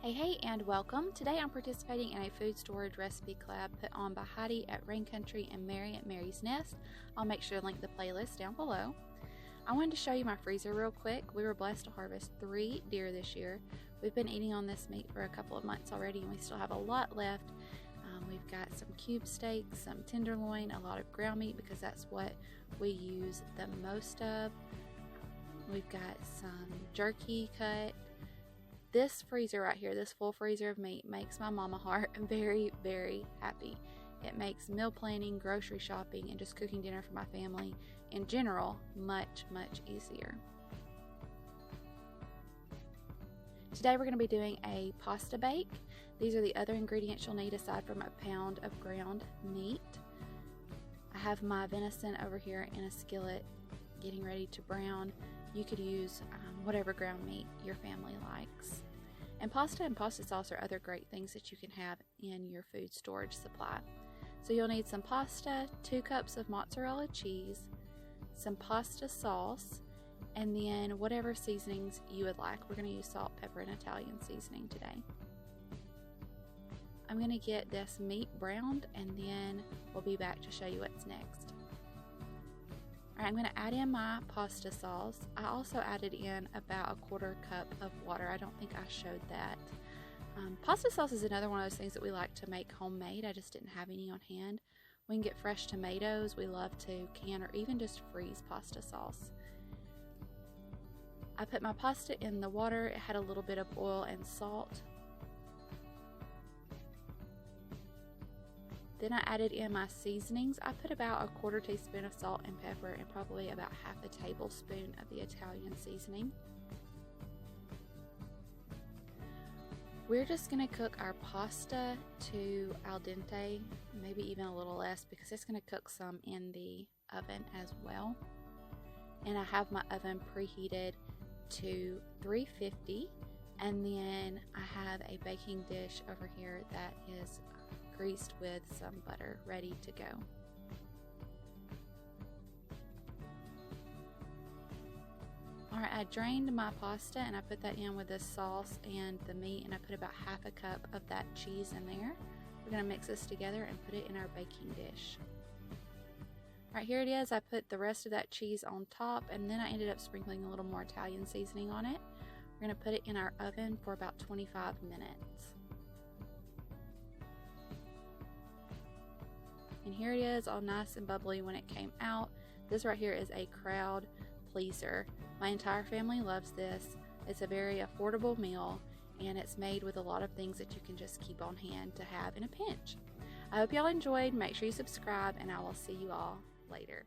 Hey, and welcome. Today I'm participating in a food storage recipe collab put on by Heidi at Rain Country and Mary at Mary's Nest. I'll make sure to link the playlist down below. I wanted to show you my freezer real quick. We were blessed to harvest 3 deer this year. We've been eating on this meat for a couple of months already, and we still have a lot left. We've got some cube steaks, some tenderloin, a lot of ground meat because that's what we use the most of. We've got some jerky cut. This freezer right here, this full freezer of meat, makes my mama heart very, very happy. It makes meal planning, grocery shopping, and just cooking dinner for my family in general much, much easier. Today we're going to be doing a pasta bake. These are the other ingredients you'll need aside from a pound of ground meat. I have my venison over here in a skillet getting ready to brown. You could use whatever ground meat your family likes. And pasta sauce are other great things that you can have in your food storage supply. So you'll need some pasta, 2 cups of mozzarella cheese, some pasta sauce, and then whatever seasonings you would like. We're going to use salt, pepper, and Italian seasoning today. I'm going to get this meat browned and then we'll be back to show you what's next. Alright, I'm going to add in my pasta sauce. I also added in about a 1/4 cup of water. I don't think I showed that. Pasta sauce is another one of those things that we like to make homemade. I just didn't have any on hand. We can get fresh tomatoes. We love to can or even just freeze pasta sauce. I put my pasta in the water. It had a little bit of oil and salt. Then I added in my seasonings. I put about a 1/4 teaspoon of salt and pepper and probably about 1/2 tablespoon of the Italian seasoning. We're just going to cook our pasta to al dente, maybe even a little less because it's going to cook some in the oven as well. And I have my oven preheated to 350, and then I have a baking dish over here that is greased with some butter ready to go. Alright, I drained my pasta and I put that in with the sauce and the meat, and I put about 1/2 cup of that cheese in there. We're going to mix this together and put it in our baking dish. Alright, here it is. I put the rest of that cheese on top, and then I ended up sprinkling a little more Italian seasoning on it. We're going to put it in our oven for about 25 minutes. And here it is, all nice and bubbly when it came out. This right here is a crowd pleaser. My entire family loves this. It's a very affordable meal, and it's made with a lot of things that you can just keep on hand to have in a pinch. I hope y'all enjoyed. Make sure you subscribe, and I will see you all later.